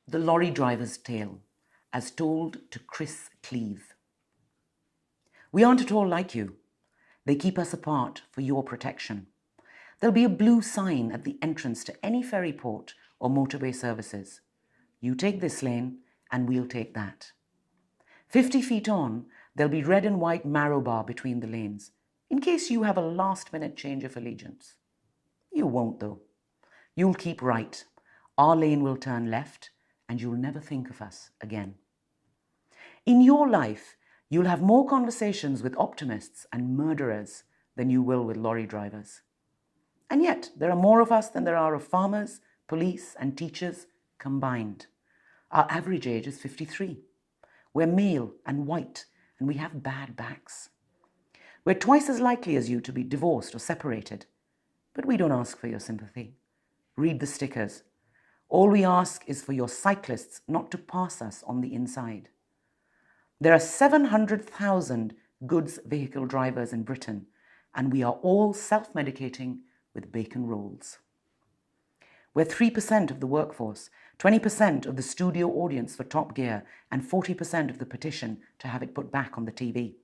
The Lorry Driver's Tale, as told to Cleave. We aren't at all like you. They keep us apart for your protection. There'll be a blue sign at the entrance to any ferry port or motorway services. You take this lane and we'll take that. 50 feet on, there'll be red and white marrow bar between the lanes, in case you have a last-minute change of allegiance. You won't, though. You'll keep right. Our lane will turn left, and you'll never think of us again. In your life, you'll have more conversations with optimists and murderers than you will with lorry drivers. And yet, there are more of us than there are of farmers, police, and teachers combined. Our average age is 53. We're male and white, and we have bad backs. We're twice as likely as you to be divorced or separated. But we don't ask for your sympathy. Read the stickers. All we ask is for your cyclists not to pass us on the inside. There are 700,000 goods vehicle drivers in Britain, and we are all self-medicating with bacon rolls. We're 3% of the workforce, 20% of the studio audience for Top Gear, and 40% of the petition to have it put back on the TV.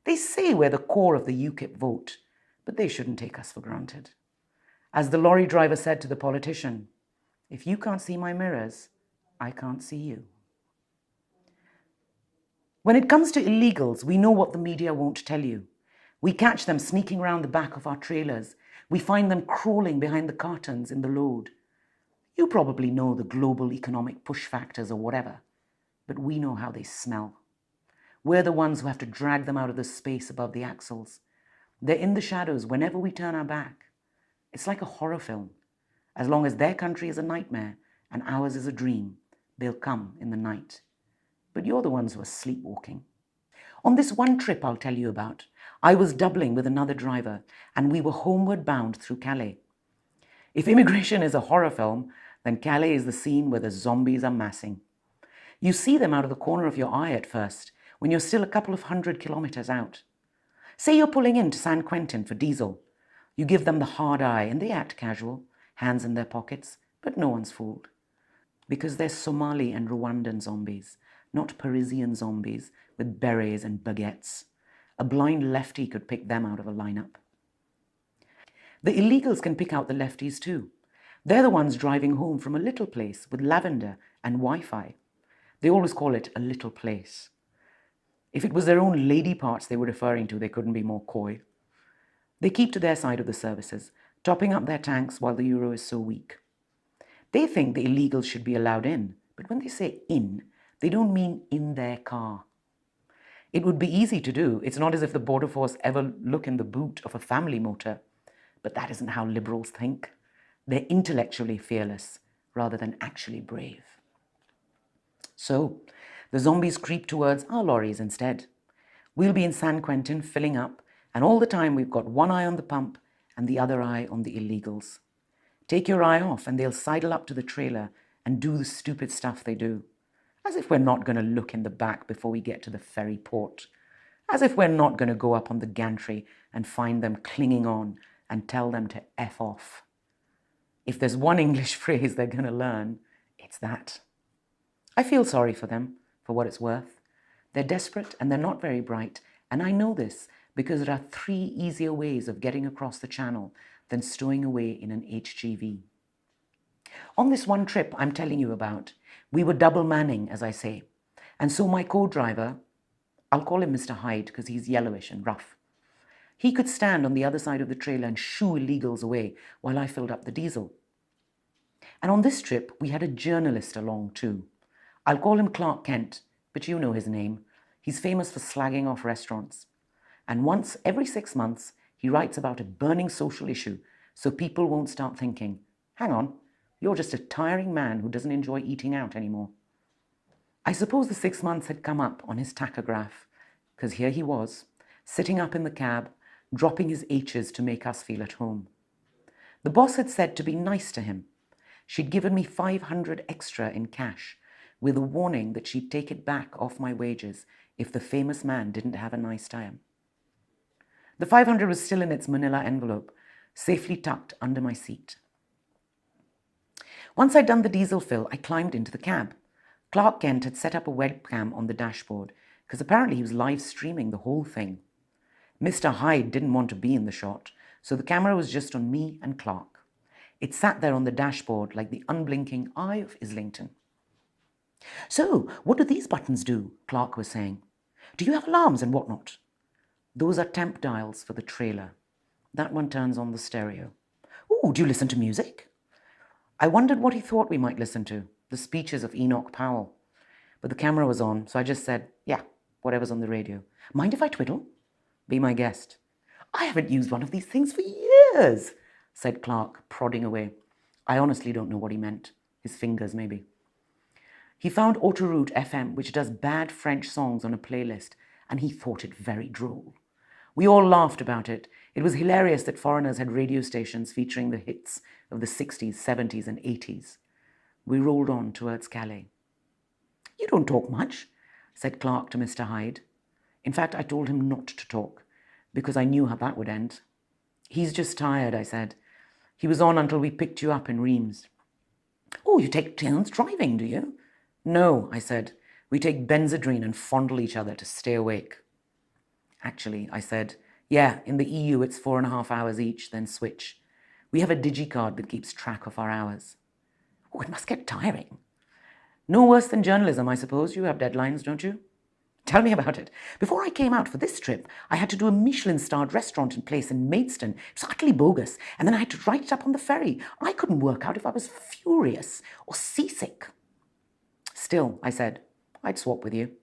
They say we're the core of the UKIP vote, but they shouldn't take us for granted. As the lorry driver said to the politician, "If you can't see my mirrors, I can't see you." When it comes to illegals, we know what the media won't tell you. We catch them sneaking around the back of our trailers. We find them crawling behind the cartons in the load. You probably know the global economic push factors or whatever, but we know how they smell. We're the ones who have to drag them out of the space above the axles. They're in the shadows whenever we turn our back. It's like a horror film. As long as their country is a nightmare and ours is a dream, they'll come in the night. But you're the ones who are sleepwalking. On this one trip I'll tell you about, I was doubling with another driver and we were homeward bound through Calais. If immigration is a horror film, then Calais is the scene where the zombies are massing. You see them out of the corner of your eye at first, when you're still a couple of 100 kilometers out. Say you're pulling into San Quentin for diesel. You give them the hard eye and they act casual, hands in their pockets, but no one's fooled. Because they're Somali and Rwandan zombies, not Parisian zombies with berets and baguettes. A blind lefty could pick them out of a lineup. The illegals can pick out the lefties too. They're the ones driving home from a little place with lavender and Wi-Fi. They always call it a little place. If it was their own lady parts they were referring to, they couldn't be more coy. They keep to their side of the services, topping up their tanks while the euro is so weak. They think the illegals should be allowed in, but when they say in, they don't mean in their car. It would be easy to do. It's not as if the Border Force ever look in the boot of a family motor. But that isn't how liberals think. They're intellectually fearless rather than actually brave. So, the zombies creep towards our lorries instead. We'll be in San Quentin filling up, and all the time we've got one eye on the pump and the other eye on the illegals. Take your eye off and they'll sidle up to the trailer and do the stupid stuff they do. As if we're not going to look in the back before we get to the ferry port. As if we're not going to go up on the gantry and find them clinging on and tell them to F off. If there's one English phrase they're going to learn, it's that. I feel sorry for them, for what it's worth. They're desperate and they're not very bright, and I know this because there are 3 easier ways of getting across the channel than stowing away in an HGV. On this one trip I'm telling you about, we were double manning, as I say, and so my co-driver, I'll call him Mr. Hyde because he's yellowish and rough, he could stand on the other side of the trailer and shoo illegals away while I filled up the diesel. And on this trip, we had a journalist along too. I'll call him Clark Kent, but you know his name. He's famous for slagging off restaurants. And once every 6 months, he writes about a burning social issue so people won't start thinking, hang on, you're just a tiring man who doesn't enjoy eating out anymore. I suppose the 6 months had come up on his tachograph, because here he was, sitting up in the cab, dropping his H's to make us feel at home. The boss had said to be nice to him. She'd given me 500 extra in cash, with a warning that she'd take it back off my wages if the famous man didn't have a nice time. The 500 was still in its manila envelope, safely tucked under my seat. Once I'd done the diesel fill, I climbed into the cab. Clark Kent had set up a webcam on the dashboard because apparently he was live streaming the whole thing. Mr. Hyde didn't want to be in the shot, so the camera was just on me and Clark. It sat there on the dashboard like the unblinking eye of Islington. "So, what do these buttons do?" Clark was saying. "Do you have alarms and whatnot?" "Those are temp dials for the trailer. That one turns on the stereo." "Ooh, do you listen to music?" I wondered what he thought we might listen to, the speeches of Enoch Powell. But the camera was on, so I just said, "Yeah, whatever's on the radio." "Mind if I twiddle?" "Be my guest." "I haven't used one of these things for years," said Clark, prodding away. I honestly don't know what he meant. His fingers, maybe. He found Autoroute FM, which does bad French songs on a playlist, and he thought it very droll. We all laughed about it. It was hilarious that foreigners had radio stations featuring the hits of the 60s, 70s, and 80s. We rolled on towards Calais. "You don't talk much," said Clark to Mr. Hyde. In fact, I told him not to talk, because I knew how that would end. "He's just tired," I said. "He was on until we picked you up in Reims." "Oh, you take turns driving, do you?" "No," I said. "We take Benzedrine and fondle each other to stay awake." "Actually," I said, "yeah, in the EU it's 4.5 hours each, then switch. We have a digicard that keeps track of our hours." "Oh, it must get tiring." "No worse than journalism, I suppose. You have deadlines, don't you?" "Tell me about it. Before I came out for this trip, I had to do a Michelin-starred restaurant and place in Maidstone. It was utterly bogus. And then I had to write it up on the ferry. I couldn't work out if I was furious or seasick." "Still," I said, "I'd swap with you."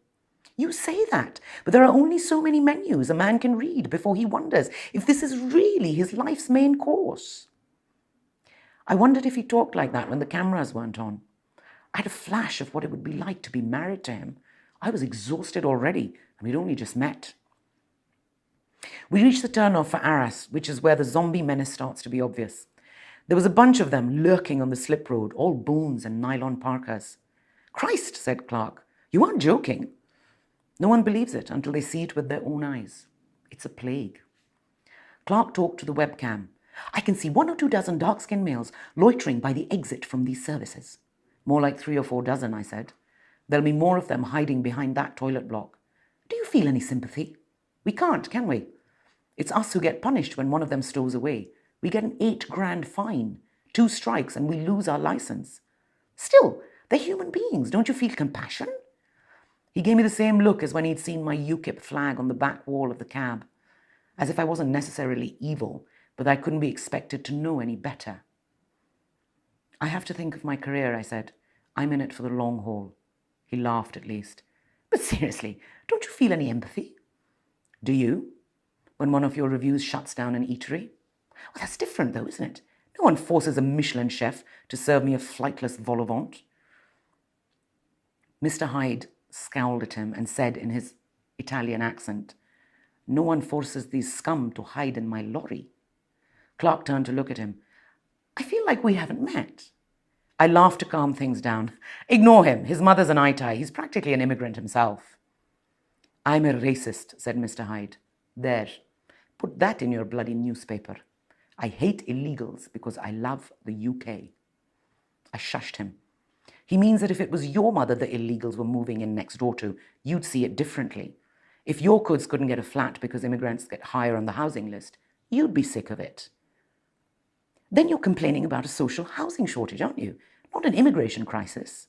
"You say that, but there are only so many menus a man can read before he wonders if this is really his life's main course." I wondered if he talked like that when the cameras weren't on. I had a flash of what it would be like to be married to him. I was exhausted already, and we'd only just met. We reached the turnoff for Arras, which is where the zombie menace starts to be obvious. There was a bunch of them lurking on the slip road, all bones and nylon parkas. "Christ," said Clark, "you aren't joking." No one believes it until they see it with their own eyes. It's a plague. Clark talked to the webcam. "I can see 1 or 2 dozen dark-skinned males loitering by the exit from these services." "More like 3 or 4 dozen, I said. "There'll be more of them hiding behind that toilet block." "Do you feel any sympathy?" "We can't, can we? It's us who get punished when one of them stows away. We get an 8 grand fine, 2 strikes, and we lose our license." "Still, they're human beings. Don't you feel compassion?" He gave me the same look as when he'd seen my UKIP flag on the back wall of the cab, as if I wasn't necessarily evil, but I couldn't be expected to know any better. "I have to think of my career," I said. "I'm in it for the long haul." He laughed at least. "But seriously, don't you feel any empathy?" "Do you? When one of your reviews shuts down an eatery?" "Well, that's different though, isn't it? No one forces a Michelin chef to serve me a flightless vol au vent." Mr. Hyde scowled at him and said in his Italian accent, "No one forces these scum to hide in my lorry." Clark turned to look at him. "I feel like we haven't met." I laughed to calm things down. "Ignore him. His mother's an Itai. He's practically an immigrant himself." "I'm a racist," said Mr. Hyde. "There. Put that in your bloody newspaper. I hate illegals because I love the UK." I shushed him. "He means that if it was your mother the illegals were moving in next door to, you'd see it differently. If your kids couldn't get a flat because immigrants get higher on the housing list, you'd be sick of it." "Then you're complaining about a social housing shortage, aren't you? Not an immigration crisis."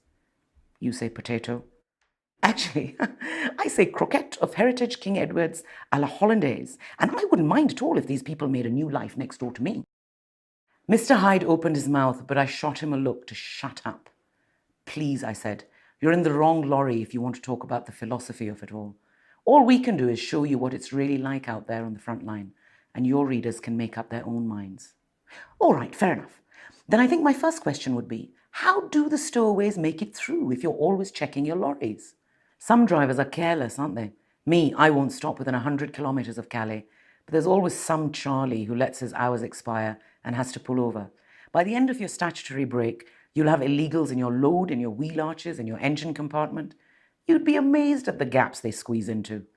"You say potato." "Actually, I say croquette of heritage King Edward's à la Hollandaise, and I wouldn't mind at all if these people made a new life next door to me." Mr. Hyde opened his mouth, but I shot him a look to shut up. "Please," I said, "you're in the wrong lorry if you want to talk about the philosophy of it all. All we can do is show you what it's really like out there on the front line, and your readers can make up their own minds." "All right, fair enough. Then I think my first question would be, how do the stowaways make it through if you're always checking your lorries?" "Some drivers are careless, aren't they? Me, I won't stop within 100 kilometers of Calais, but there's always some Charlie who lets his hours expire and has to pull over. By the end of your statutory break, you'll have illegals in your load, in your wheel arches, in your engine compartment. You'd be amazed at the gaps they squeeze into."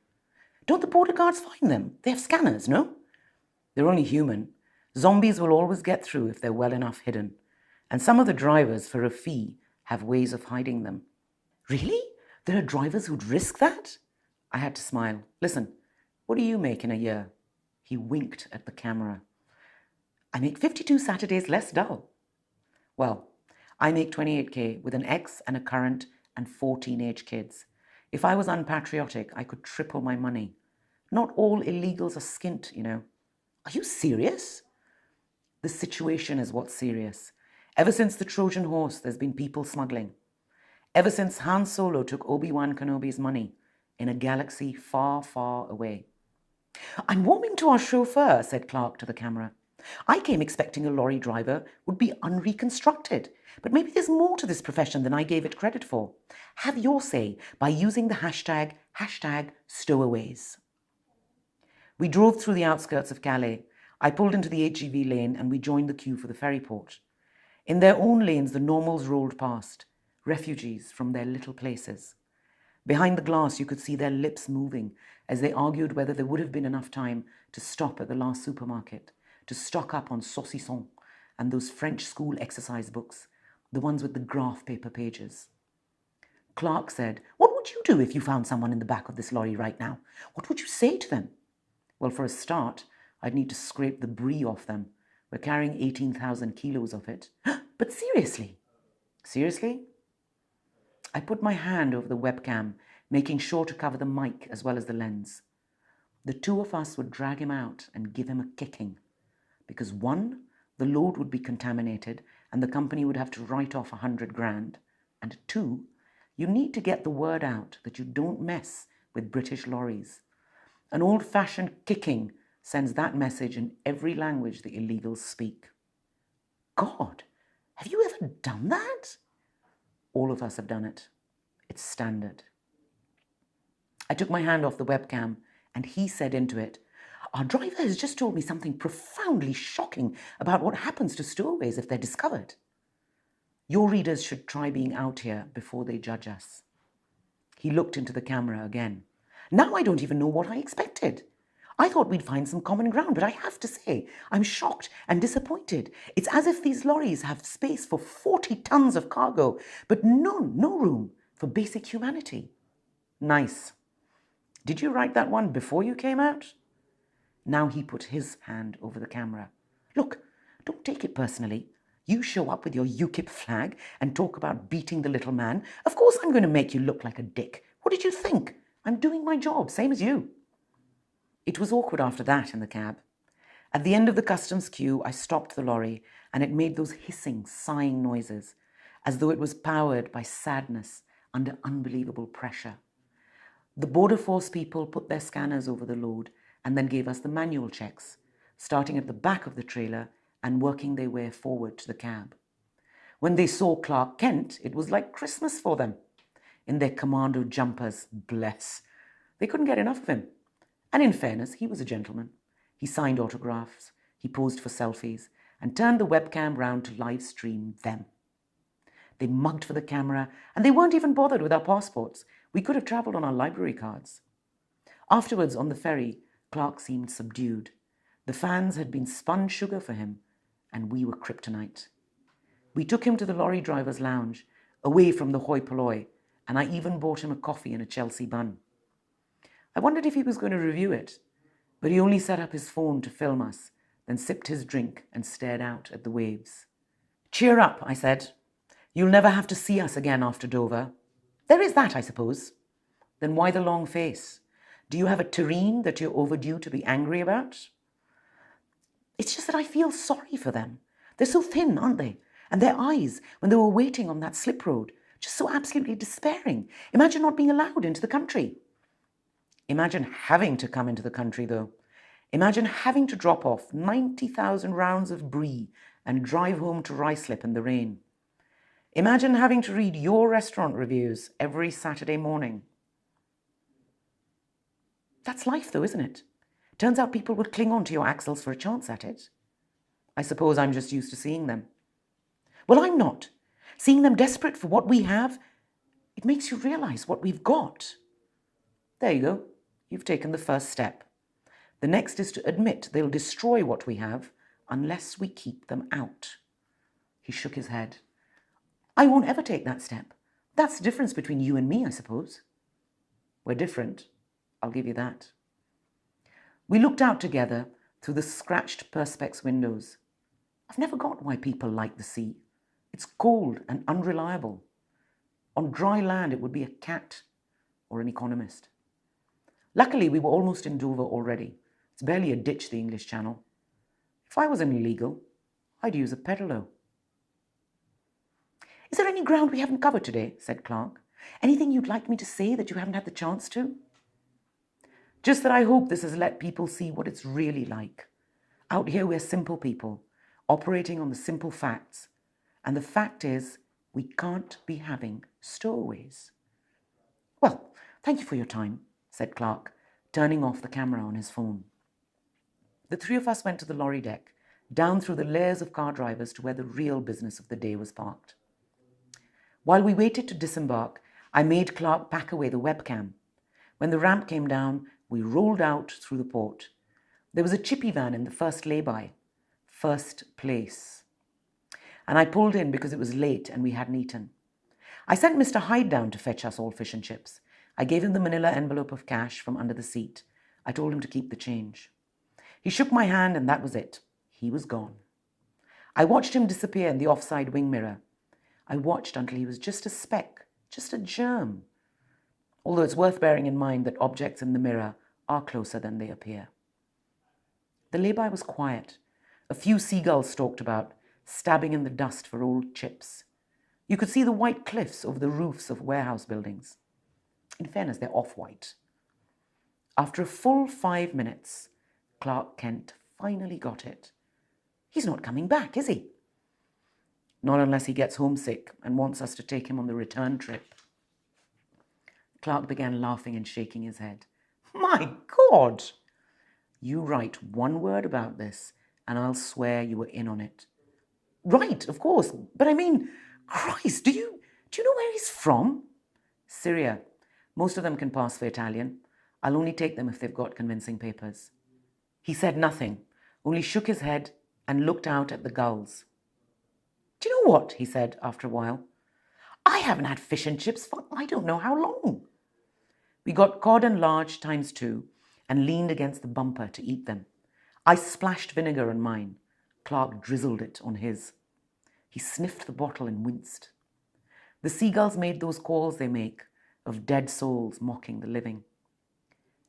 "Don't the border guards find them? They have scanners, no?" "They're only human. Zombies will always get through if they're well enough hidden. And some of the drivers, for a fee, have ways of hiding them. Really? There are drivers who'd risk that? I had to smile. Listen, what do you make in a year? He winked at the camera. I make 52 Saturdays less dull. Well, I make 28K with an ex and a current and 4 teenage kids. If I was unpatriotic, I could triple my money. Not all illegals are skint, you know. Are you serious? The situation is what's serious. Ever since the Trojan horse, there's been people smuggling. Ever since Han Solo took Obi-Wan Kenobi's money in a galaxy far, far away. I'm warming to our chauffeur, said Clark to the camera. I came expecting a lorry driver would be unreconstructed, but maybe there's more to this profession than I gave it credit for. Have your say by using the hashtag #stowaways. We drove through the outskirts of Calais. I pulled into the HGV lane and we joined the queue for the ferry port. In their own lanes, the normals rolled past, refugees from their little places. Behind the glass, you could see their lips moving as they argued whether there would have been enough time to stop at the last supermarket, to stock up on saucisson and those French school exercise books, the ones with the graph paper pages. Clark said, "What would you do if you found someone in the back of this lorry right now? What would you say to them?" Well, for a start, I'd need to scrape the brie off them. We're carrying 18,000 kilos of it. But seriously? Seriously? I put my hand over the webcam, making sure to cover the mic as well as the lens. The two of us would drag him out and give him a kicking. Because one, the load would be contaminated and the company would have to write off 100 grand. And two, you need to get the word out that you don't mess with British lorries. An old-fashioned kicking sends that message in every language the illegals speak. God, have you ever done that? All of us have done it. It's standard. I took my hand off the webcam and he said into it, "Our driver has just told me something profoundly shocking about what happens to stowaways if they're discovered. Your readers should try being out here before they judge us." He looked into the camera again. Now I don't even know what I expected. I thought we'd find some common ground, but I have to say, I'm shocked and disappointed. It's as if these lorries have space for 40 tons of cargo, but no room for basic humanity. Nice. Did you write that one before you came out? Now he put his hand over the camera. Look, don't take it personally. You show up with your UKIP flag and talk about beating the little man. Of course I'm going to make you look like a dick. What did you think? I'm doing my job, same as you. It was awkward after that in the cab. At the end of the customs queue, I stopped the lorry and it made those hissing, sighing noises, as though it was powered by sadness under unbelievable pressure. The border force people put their scanners over the load and then gave us the manual checks, starting at the back of the trailer and working their way forward to the cab. When they saw Clark Kent, it was like Christmas for them. In their commando jumpers, bless. They couldn't get enough of him. And in fairness, he was a gentleman. He signed autographs, he posed for selfies, and turned the webcam round to live stream them. They mugged for the camera, and they weren't even bothered with our passports. We could have travelled on our library cards. Afterwards, on the ferry, Clark seemed subdued. The fans had been spun sugar for him, and we were kryptonite. We took him to the lorry driver's lounge, away from the hoi polloi, and I even bought him a coffee and a Chelsea bun. I wondered if he was going to review it, but he only set up his phone to film us, then sipped his drink and stared out at the waves. "Cheer up," I said. "You'll never have to see us again after Dover." "There is that, I suppose." "Then why the long face? Do you have a tureen that you're overdue to be angry about?" "It's just that I feel sorry for them. They're so thin, aren't they? And their eyes, when they were waiting on that slip road, just so absolutely despairing. Imagine not being allowed into the country." Imagine having to come into the country, though. Imagine having to drop off 90,000 rounds of brie and drive home to Ruislip in the rain. Imagine having to read your restaurant reviews every Saturday morning. That's life, though, isn't it? Turns out people would cling on to your axles for a chance at it. I suppose I'm just used to seeing them. Well, I'm not. Seeing them desperate for what we have, it makes you realise what we've got. There you go. You've taken the first step. The next is to admit they'll destroy what we have unless we keep them out. He shook his head. I won't ever take that step. That's the difference between you and me, I suppose. We're different, I'll give you that. We looked out together through the scratched perspex windows. I've never got why people like the sea. It's cold and unreliable. On dry land, it would be a cat or an economist. Luckily, we were almost in Dover already. It's barely a ditch, the English Channel. If I was an illegal, I'd use a pedalo. Is there any ground we haven't covered today? Said Clark. Anything you'd like me to say that you haven't had the chance to? Just that I hope this has let people see what it's really like. Out here, we're simple people, operating on the simple facts. And the fact is, we can't be having stowaways. Well, thank you for your time, said Clark, turning off the camera on his phone. The three of us went to the lorry deck, down through the layers of car drivers to where the real business of the day was parked. While we waited to disembark, I made Clark pack away the webcam. When the ramp came down, we rolled out through the port. There was a chippy van in the first lay-by, first place. And I pulled in because it was late and we hadn't eaten. I sent Mr. Hyde down to fetch us all fish and chips. I gave him the manila envelope of cash from under the seat. I told him to keep the change. He shook my hand and that was it. He was gone. I watched him disappear in the offside wing mirror. I watched until he was just a speck, just a germ. Although it's worth bearing in mind that objects in the mirror are closer than they appear. The lay-by was quiet. A few seagulls stalked about, stabbing in the dust for old chips. You could see the white cliffs over the roofs of warehouse buildings. In fairness, they're off-white. After a full 5 minutes, Clark Kent finally got it. He's not coming back, is he? Not unless he gets homesick and wants us to take him on the return trip. Clark began laughing and shaking his head. My God! You write one word about this and I'll swear you were in on it. Right, of course. But I mean, Christ, do you know where he's from? Syria. Most of them can pass for Italian. I'll only take them if they've got convincing papers. He said nothing, only shook his head and looked out at the gulls. Do you know what? He said after a while. I haven't had fish and chips for I don't know how long. We got cod and large ×2 and leaned against the bumper to eat them. I splashed vinegar on mine. Clark drizzled it on his. He sniffed the bottle and winced. The seagulls made those calls they make of dead souls mocking the living.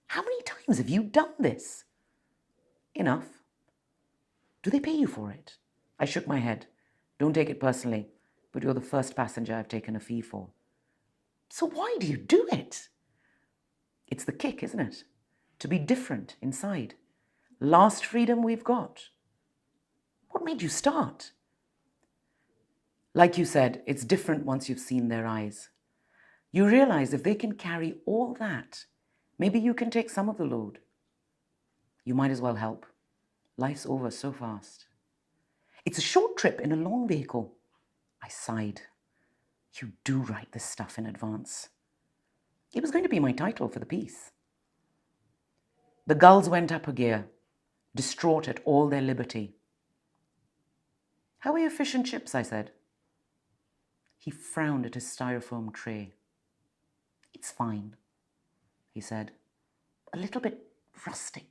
How many times have you done this? Enough. Do they pay you for it? I shook my head. Don't take it personally, but you're the first passenger I've taken a fee for. So why do you do it? It's the kick, isn't it? To be different inside. Last freedom we've got. What made you start? Like you said, it's different once you've seen their eyes. You realize if they can carry all that, maybe you can take some of the load. You might as well help. Life's over so fast. It's a short trip in a long vehicle. I sighed. You do write this stuff in advance. It was going to be my title for the piece. The gulls went up a gear, distraught at all their liberty. How are your fish and chips? I said. He frowned at his styrofoam tray. It's fine, he said. A little bit rustic.